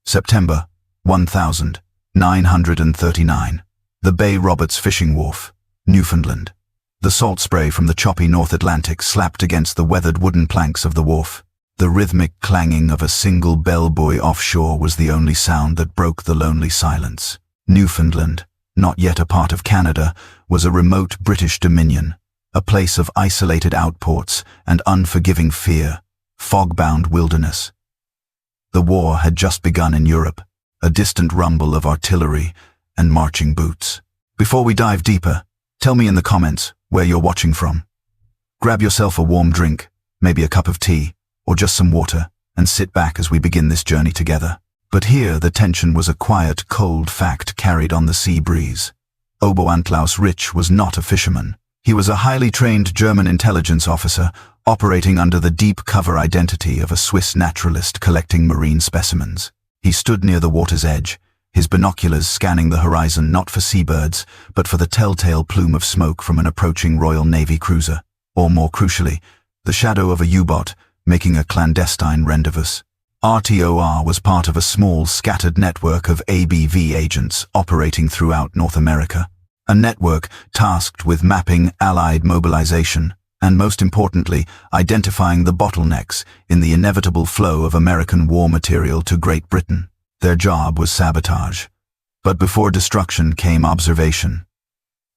September 1939. The Bay Roberts Fishing Wharf, Newfoundland. The salt spray from the choppy North Atlantic slapped against the weathered wooden planks of the wharf. The rhythmic clanging of a single bell buoy offshore was the only sound that broke the lonely silence. Newfoundland, not yet a part of Canada, was a remote British dominion, a place of isolated outports and unforgiving fear, fog-bound wilderness. The war had just begun in Europe, a distant rumble of artillery and marching boots. Before we dive deeper, tell me in the comments where you're watching from. Grab yourself a warm drink, maybe a cup of tea, or just some water, and sit back as we begin this journey together. But here the tension was a quiet, cold fact carried on the sea breeze. Oboantlaus Rich was not a fisherman. He was a highly trained German intelligence officer, operating under the deep cover identity of a Swiss naturalist collecting marine specimens. He stood near the water's edge, his binoculars scanning the horizon not for seabirds, but for the telltale plume of smoke from an approaching Royal Navy cruiser, or more crucially, the shadow of a U-boat making a clandestine rendezvous. RTOR was part of a small, scattered network of ABV agents operating throughout North America, a network tasked with mapping Allied mobilization and, most importantly, identifying the bottlenecks in the inevitable flow of American war material to Great Britain. Their job was sabotage. But before destruction came observation.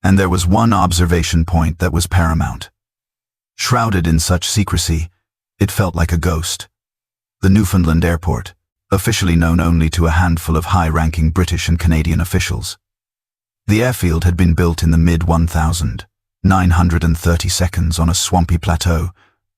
And there was one observation point that was paramount. Shrouded in such secrecy, it felt like a ghost. The Newfoundland airport, officially known only to a handful of high-ranking British and Canadian officials. The airfield had been built in the mid-1930s on a swampy plateau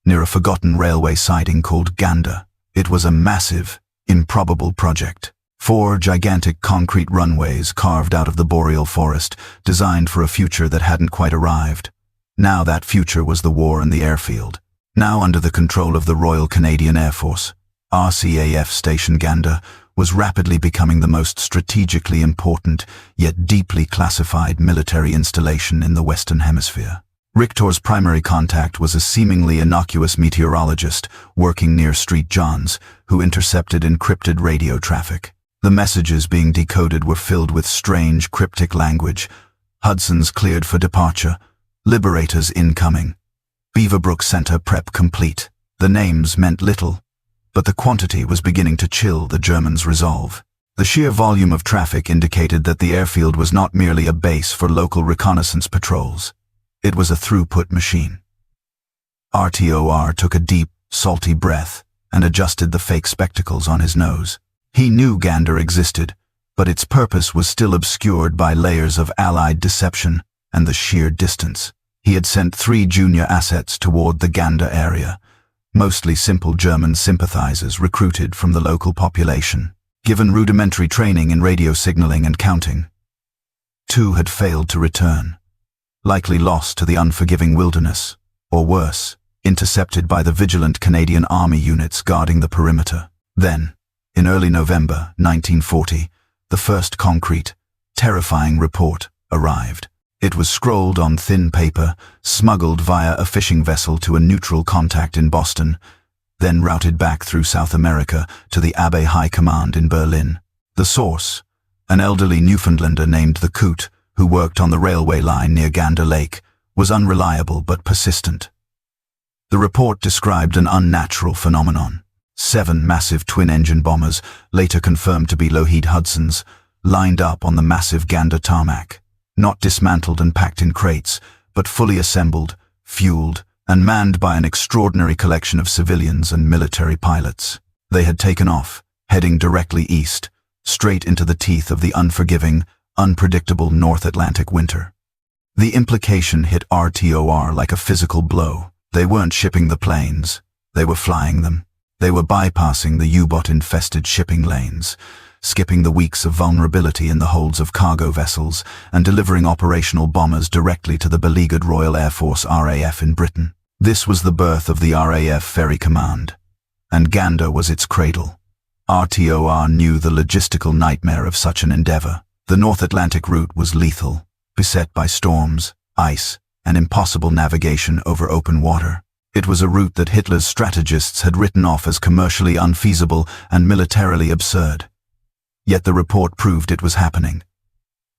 near a forgotten railway siding called Gander. It was a massive, improbable project. 4 gigantic concrete runways carved out of the boreal forest, designed for a future that hadn't quite arrived. Now that future was the war and the airfield. Now under the control of the Royal Canadian Air Force, RCAF Station Gander was rapidly becoming the most strategically important, yet deeply classified military installation in the Western Hemisphere. Richtor's primary contact was a seemingly innocuous meteorologist working near St. John's, who intercepted encrypted radio traffic. The messages being decoded were filled with strange, cryptic language. Hudson's cleared for departure. Liberators incoming. Beaverbrook Center prep complete. The names meant little, but the quantity was beginning to chill the Germans' resolve. The sheer volume of traffic indicated that the airfield was not merely a base for local reconnaissance patrols. It was a throughput machine. RTOR took a deep, salty breath and adjusted the fake spectacles on his nose. He knew Gander existed, but its purpose was still obscured by layers of Allied deception and the sheer distance. He had sent 3 junior assets toward the Gander area, mostly simple German sympathizers recruited from the local population, given rudimentary training in radio signaling and counting. 2 had failed to return, likely lost to the unforgiving wilderness, or worse, intercepted by the vigilant Canadian Army units guarding the perimeter. Then, in early November 1940, the first concrete, terrifying report arrived. It was scrolled on thin paper, smuggled via a fishing vessel to a neutral contact in Boston, then routed back through South America to the Abwehr High Command in Berlin. The source, an elderly Newfoundlander named the Coot, who worked on the railway line near Gander Lake, was unreliable but persistent. The report described an unnatural phenomenon. 7 massive twin-engine bombers, later confirmed to be Lockheed Hudson's, lined up on the massive Gander tarmac. Not dismantled and packed in crates, but fully assembled, fueled, and manned by an extraordinary collection of civilians and military pilots. They had taken off, heading directly east, straight into the teeth of the unforgiving, unpredictable North Atlantic winter. The implication hit RTOR like a physical blow. They weren't shipping the planes, they were flying them. They were bypassing the U-boat-infested shipping lanes, skipping the weeks of vulnerability in the holds of cargo vessels and delivering operational bombers directly to the beleaguered Royal Air Force RAF in Britain. This was the birth of the RCAF Ferry Command, and Gander was its cradle. RTOR knew the logistical nightmare of such an endeavor. The North Atlantic route was lethal, beset by storms, ice, and impossible navigation over open water. It was a route that Hitler's strategists had written off as commercially unfeasible and militarily absurd. Yet the report proved it was happening.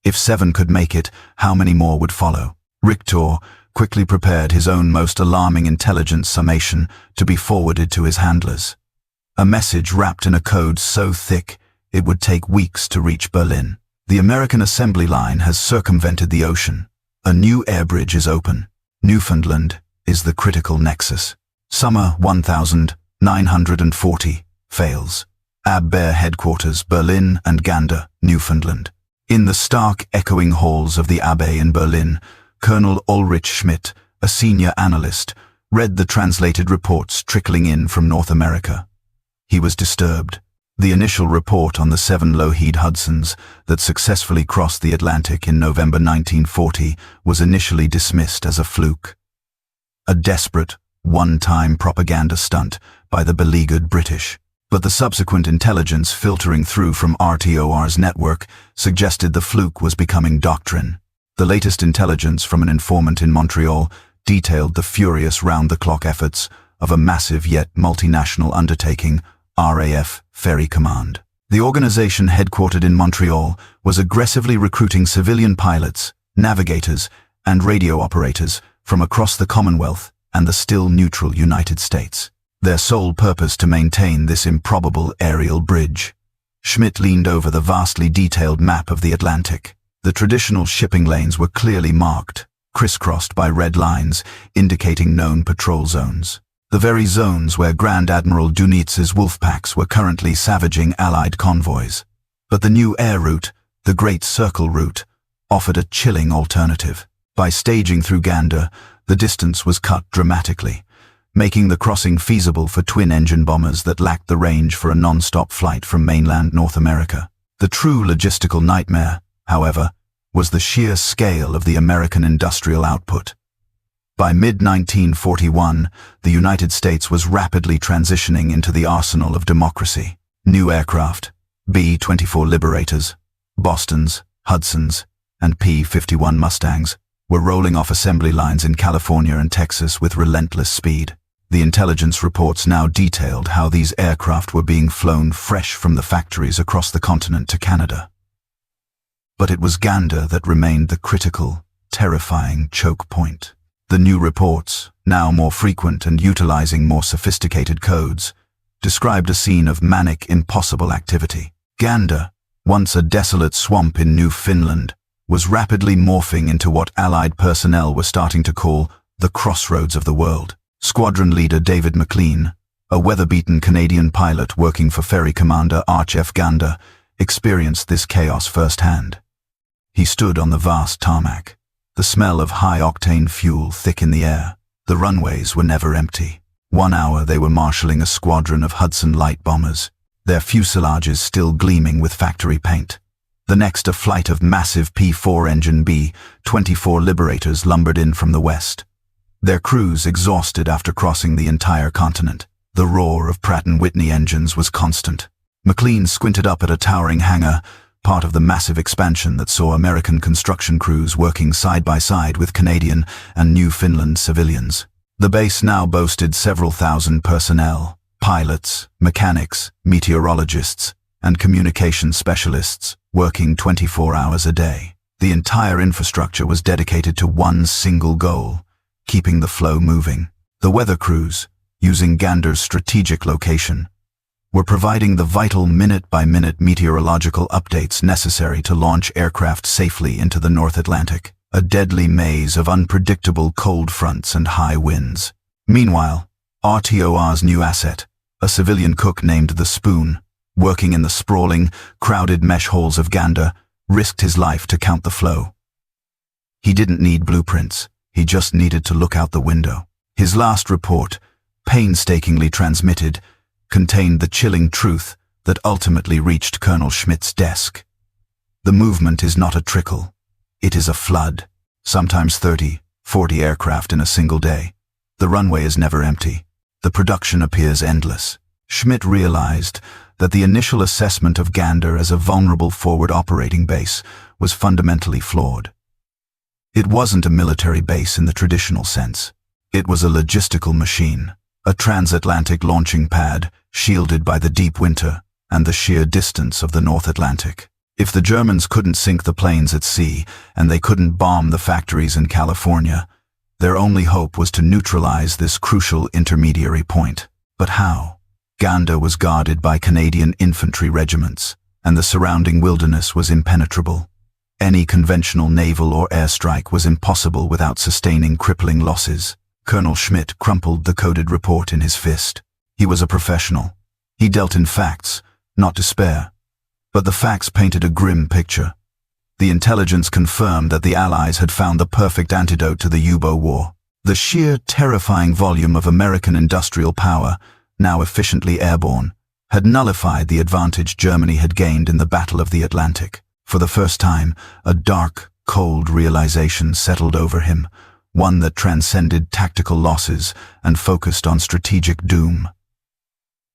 If 7 could make it, how many more would follow? Richter quickly prepared his own most alarming intelligence summation to be forwarded to his handlers. A message wrapped in a code so thick it would take weeks to reach Berlin. The American assembly line has circumvented the ocean. A new air bridge is open. Newfoundland is the critical nexus. Summer 1940 fails. Abwehr headquarters, Berlin and Gander, Newfoundland. In the stark, echoing halls of the Abwehr in Berlin, Colonel Ulrich Schmidt, a senior analyst, read the translated reports trickling in from North America. He was disturbed. The initial report on the 7 Lockheed Hudsons that successfully crossed the Atlantic in November 1940 was initially dismissed as a fluke. A desperate, one-time propaganda stunt by the beleaguered British. But the subsequent intelligence filtering through from RTOR's network suggested the fluke was becoming doctrine. The latest intelligence from an informant in Montreal detailed the furious round-the-clock efforts of a massive yet multinational undertaking, RCAF Ferry Command. The organization headquartered in Montreal was aggressively recruiting civilian pilots, navigators, and radio operators from across the Commonwealth and the still neutral United States. Their sole purpose to maintain this improbable aerial bridge. Schmidt leaned over the vastly detailed map of the Atlantic. The traditional shipping lanes were clearly marked, crisscrossed by red lines indicating known patrol zones. The very zones where Grand Admiral Dunitz's wolf packs were currently savaging Allied convoys. But the new air route, the Great Circle route, offered a chilling alternative. By staging through Gander, the distance was cut dramatically, making the crossing feasible for twin-engine bombers that lacked the range for a non-stop flight from mainland North America. The true logistical nightmare, however, was the sheer scale of the American industrial output. By mid-1941, the United States was rapidly transitioning into the arsenal of democracy. New aircraft, B-24 Liberators, Bostons, Hudsons, and P-51 Mustangs, were rolling off assembly lines in California and Texas with relentless speed. The intelligence reports now detailed how these aircraft were being flown fresh from the factories across the continent to Canada. But it was Gander that remained the critical, terrifying choke point. The new reports, now more frequent and utilizing more sophisticated codes, described a scene of manic, impossible activity. Gander, once a desolate swamp in Newfoundland, was rapidly morphing into what Allied personnel were starting to call the Crossroads of the world. Squadron leader David McLean, a weather-beaten Canadian pilot working for Ferry Commander RCAF Gander, experienced this chaos firsthand. He stood on the vast tarmac, the smell of high-octane fuel thick in the air. The runways were never empty. 1 hour they were marshalling a squadron of Hudson light bombers, their fuselages still gleaming with factory paint. The next a flight of massive P-4 engine B-24 Liberators lumbered in from the west. Their crews exhausted after crossing the entire continent. The roar of Pratt & Whitney engines was constant. McLean squinted up at a towering hangar, part of the massive expansion that saw American construction crews working side by side with Canadian and Newfoundland civilians. The base now boasted several thousand personnel, pilots, mechanics, meteorologists, and communication specialists, working 24 hours a day. The entire infrastructure was dedicated to one single goal: keeping the flow moving. The weather crews, using Gander's strategic location, were providing the vital minute-by-minute meteorological updates necessary to launch aircraft safely into the North Atlantic, a deadly maze of unpredictable cold fronts and high winds. Meanwhile, RTOR's new asset, a civilian cook named the Spoon, working in the sprawling, crowded mesh halls of Gander, risked his life to count the flow. He didn't need blueprints. He just needed to look out the window. His last report, painstakingly transmitted, contained the chilling truth that ultimately reached Colonel Schmidt's desk. The movement is not a trickle. It is a flood, sometimes 30, 40 aircraft in a single day. The runway is never empty. The production appears endless. Schmidt realized that the initial assessment of Gander as a vulnerable forward operating base was fundamentally flawed. It wasn't a military base in the traditional sense. It was a logistical machine, a transatlantic launching pad shielded by the deep winter, and the sheer distance of the North Atlantic. If the Germans couldn't sink the planes at sea, and they couldn't bomb the factories in California, their only hope was to neutralize this crucial intermediary point. But how? Gander was guarded by Canadian infantry regiments, and the surrounding wilderness was impenetrable. Any conventional naval or airstrike was impossible without sustaining crippling losses. Colonel Schmidt crumpled the coded report in his fist. He was a professional. He dealt in facts, not despair. But the facts painted a grim picture. The intelligence confirmed that the Allies had found the perfect antidote to the U-boat war. The sheer terrifying volume of American industrial power, now efficiently airborne, had nullified the advantage Germany had gained in the Battle of the Atlantic. For the first time, a dark, cold realization settled over him, one that transcended tactical losses and focused on strategic doom.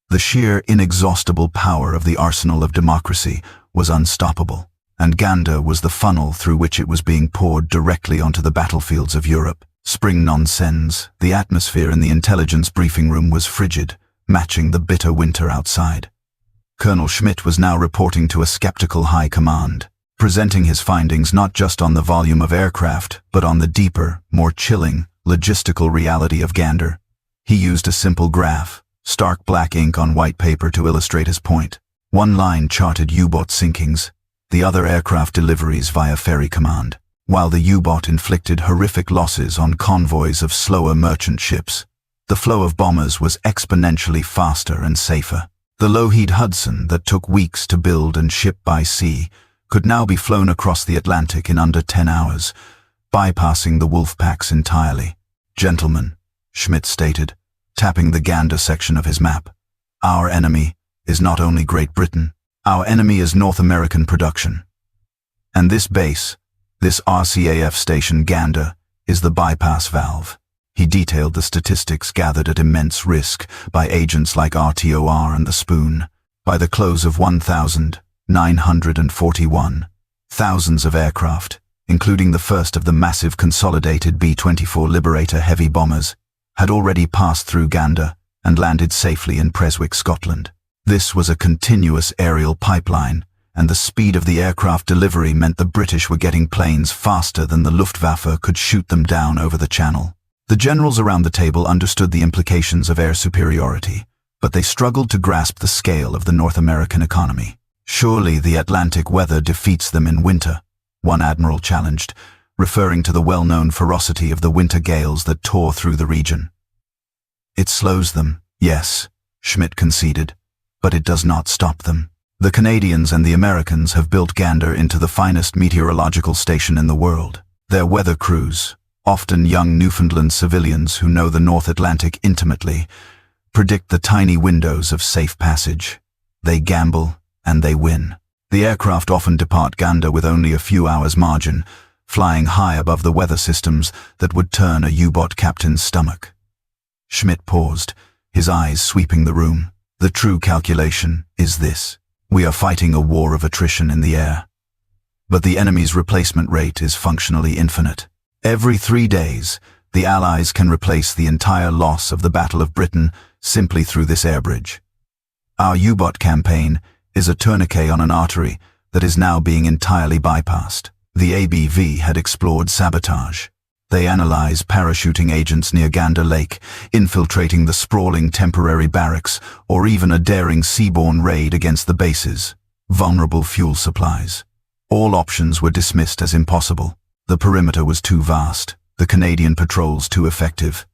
The sheer, inexhaustible power of the arsenal of democracy was unstoppable, and Gander was the funnel through which it was being poured directly onto the battlefields of Europe. Spring nonsense, the atmosphere in the intelligence briefing room was frigid, matching the bitter winter outside. Colonel Schmidt was now reporting to a skeptical high command, presenting his findings not just on the volume of aircraft, but on the deeper, more chilling, logistical reality of Gander. He used a simple graph, stark black ink on white paper to illustrate his point. One line charted U-boat sinkings, the other aircraft deliveries via Ferry Command, while the U-boat inflicted horrific losses on convoys of slower merchant ships. The flow of bombers was exponentially faster and safer. The Lockheed Hudson that took weeks to build and ship by sea could now be flown across the Atlantic in under 10 hours, bypassing the wolf packs entirely. "Gentlemen," Schmidt stated, tapping the Gander section of his map, "our enemy is not only Great Britain, our enemy is North American production. And this base, this RCAF station Gander, is the bypass valve." He detailed the statistics gathered at immense risk by agents like RTOR and the Spoon. By the close of 1941, thousands of aircraft, including the first of the massive consolidated B-24 Liberator heavy bombers, had already passed through Gander and landed safely in Prestwick, Scotland. This was a continuous aerial pipeline, and the speed of the aircraft delivery meant the British were getting planes faster than the Luftwaffe could shoot them down over the channel. The generals around the table understood the implications of air superiority, but they struggled to grasp the scale of the North American economy. "Surely the Atlantic weather defeats them in winter," one admiral challenged, referring to the well-known ferocity of the winter gales that tore through the region. "It slows them, yes," Schmidt conceded, "but it does not stop them. The Canadians and the Americans have built Gander into the finest meteorological station in the world. Their weather crews, often young Newfoundland civilians who know the North Atlantic intimately, predict the tiny windows of safe passage. They gamble, and they win. The aircraft often depart Gander with only a few hours' margin, flying high above the weather systems that would turn a U-boat captain's stomach." Schmidt paused, his eyes sweeping the room. "The true calculation is this. We are fighting a war of attrition in the air. But the enemy's replacement rate is functionally infinite. Every 3 days, the Allies can replace the entire loss of the Battle of Britain simply through this air bridge. Our U-boat campaign is a tourniquet on an artery that is now being entirely bypassed." The ABV had explored sabotage. They analyzed parachuting agents near Gander Lake, infiltrating the sprawling temporary barracks, or even a daring seaborne raid against the base's vulnerable fuel supplies. All options were dismissed as impossible. The perimeter was too vast, the Canadian patrols too effective,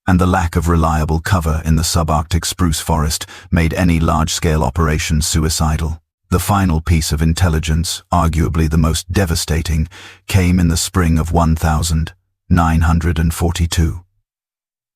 and the lack of reliable cover in the subarctic spruce forest made any large-scale operation suicidal. The final piece of intelligence, arguably the most devastating, came in the spring of 1942.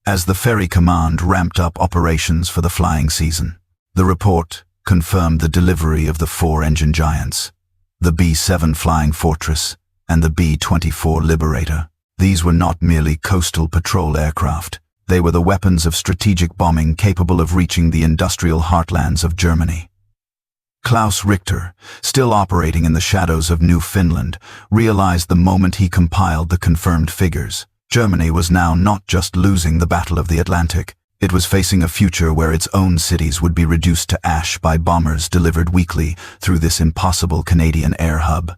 As the Ferry Command ramped up operations for the flying season, the report confirmed the delivery of the 4 engine giants, the B-7 Flying Fortress and the B-24 Liberator. These were not merely coastal patrol aircraft. They were the weapons of strategic bombing capable of reaching the industrial heartlands of Germany. Klaus Richter, still operating in the shadows of Newfoundland, realized the moment he compiled the confirmed figures. Germany was now not just losing the Battle of the Atlantic, It was facing a future where its own cities would be reduced to ash by bombers delivered weekly through this impossible Canadian air hub.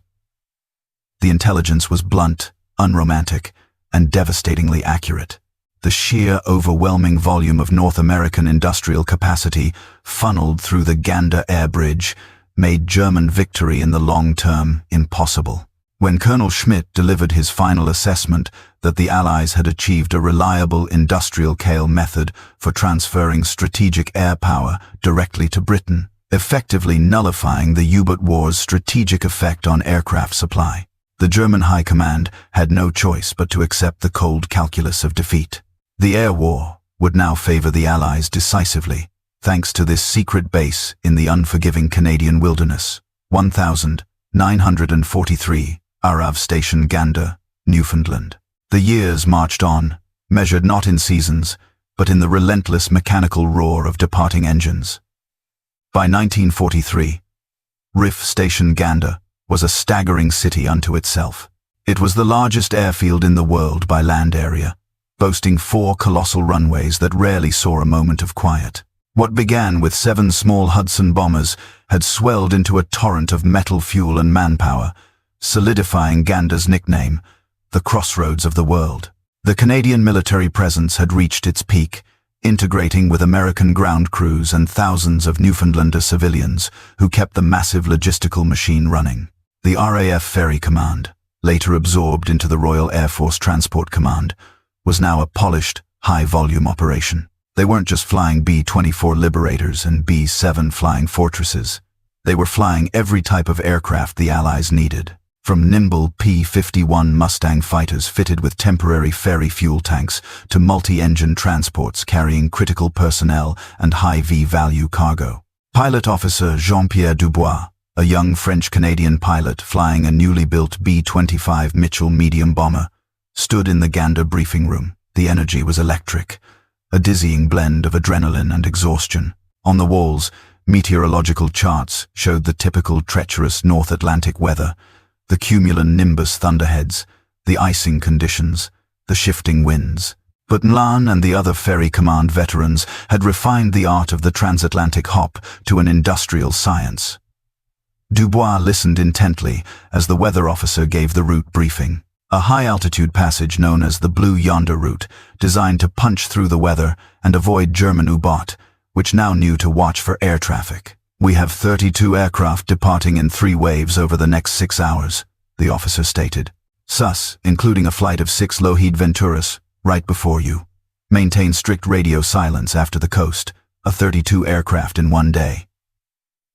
The intelligence was blunt, unromantic, and devastatingly accurate. The sheer, overwhelming volume of North American industrial capacity funneled through the Gander Air Bridge made German victory in the long term impossible. When Colonel Schmidt delivered his final assessment that the Allies had achieved a reliable industrial-scale method for transferring strategic air power directly to Britain, effectively nullifying the U-boat war's strategic effect on aircraft supply, the German High Command had no choice but to accept the cold calculus of defeat. The air war would now favor the Allies decisively, thanks to this secret base in the unforgiving Canadian wilderness. 1943, RCAF Station Gander, Newfoundland. The years marched on, measured not in seasons, but in the relentless mechanical roar of departing engines. By 1943, RCAF Station Gander was a staggering city unto itself. It was the largest airfield in the world by land area, boasting 4 colossal runways that rarely saw a moment of quiet. What began with 7 small Hudson bombers had swelled into a torrent of metal fuel and manpower, solidifying Gander's nickname, the Crossroads of the world. The Canadian military presence had reached its peak, integrating with American ground crews and thousands of Newfoundlander civilians who kept the massive logistical machine running. The RCAF Ferry Command, later absorbed into the Royal Air Force Transport Command, was now a polished, high-volume operation. They weren't just flying B-24 Liberators and B-7 Flying Fortresses. They were flying every type of aircraft the Allies needed, from nimble P-51 Mustang fighters fitted with temporary ferry fuel tanks to multi-engine transports carrying critical personnel and high V-value cargo. Pilot Officer Jean-Pierre Dubois, a young French-Canadian pilot flying a newly built B-25 Mitchell medium bomber, stood in the Gander briefing room. The energy was electric, a dizzying blend of adrenaline and exhaustion. On the walls, meteorological charts showed the typical treacherous North Atlantic weather, the cumulonimbus thunderheads, the icing conditions, the shifting winds. But Mlan and the other Ferry Command veterans had refined the art of the transatlantic hop to an industrial science. Dubois listened intently as the weather officer gave the route briefing. A high-altitude passage known as the Blue Yonder route, designed to punch through the weather and avoid German U-boat, which now knew to watch for air traffic. "We have 32 aircraft departing in 3 waves over the next 6 hours, the officer stated. "Sus, including a flight of 6 Lockheed Venturas, right before you. Maintain strict radio silence after the coast, a 32 aircraft in 1 day."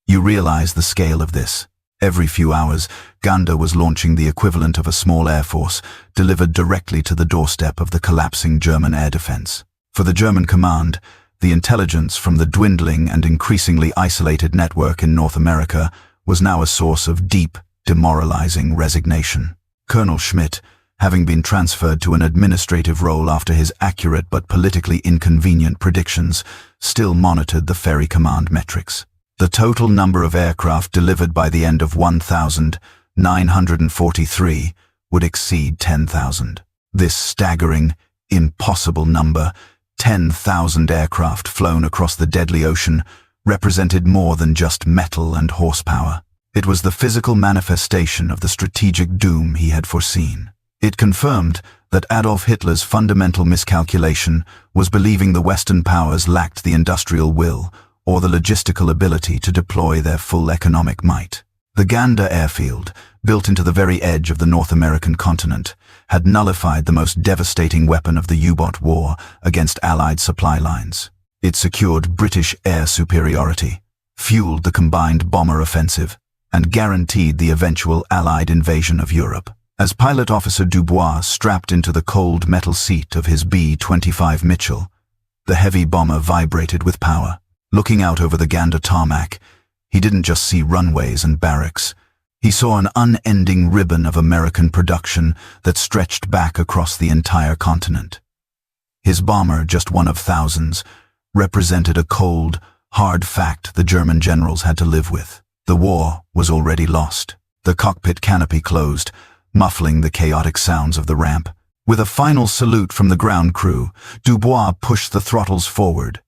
You realize the scale of this. Every few hours, Gander was launching the equivalent of a small air force, delivered directly to the doorstep of the collapsing German air defense. For the German command, the intelligence from the dwindling and increasingly isolated network in North America was now a source of deep, demoralizing resignation. Colonel Schmidt, having been transferred to an administrative role after his accurate but politically inconvenient predictions, still monitored the Ferry Command metrics. The total number of aircraft delivered by the end of 1943 would exceed 10,000. This staggering, impossible number, 10,000 aircraft flown across the deadly ocean, represented more than just metal and horsepower. It was the physical manifestation of the strategic doom he had foreseen. It confirmed that Adolf Hitler's fundamental miscalculation was believing the Western powers lacked the industrial will or the logistical ability to deploy their full economic might. The Gander Airfield, built into the very edge of the North American continent, had nullified the most devastating weapon of the U-boat war against Allied supply lines. It secured British air superiority, fueled the combined bomber offensive, and guaranteed the eventual Allied invasion of Europe. As Pilot Officer Dubois strapped into the cold metal seat of his B-25 Mitchell, the heavy bomber vibrated with power. Looking out over the Gander tarmac, he didn't just see runways and barracks. He saw an unending ribbon of American production that stretched back across the entire continent. His bomber, just one of thousands, represented a cold, hard fact the German generals had to live with. The war was already lost. The cockpit canopy closed, muffling the chaotic sounds of the ramp. With a final salute from the ground crew, Dubois pushed the throttles forward.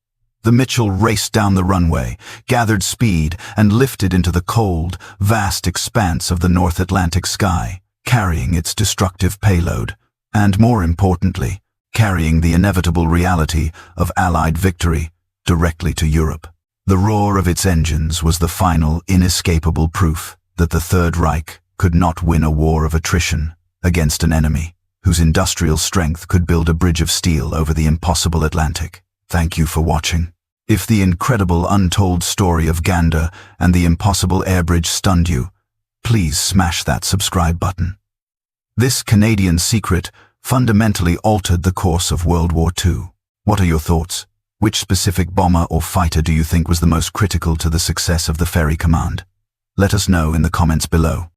The Mitchell raced down the runway, gathered speed, and lifted into the cold, vast expanse of the North Atlantic sky, carrying its destructive payload, and more importantly, carrying the inevitable reality of Allied victory directly to Europe. The roar of its engines was the final, inescapable proof that the Third Reich could not win a war of attrition against an enemy whose industrial strength could build a bridge of steel over the impossible Atlantic. Thank you for watching. If the incredible untold story of Gander and the impossible air bridge stunned you, please smash that subscribe button. This Canadian secret fundamentally altered the course of World War II. What are your thoughts? Which specific bomber or fighter do you think was the most critical to the success of the Ferry Command? Let us know in the comments below.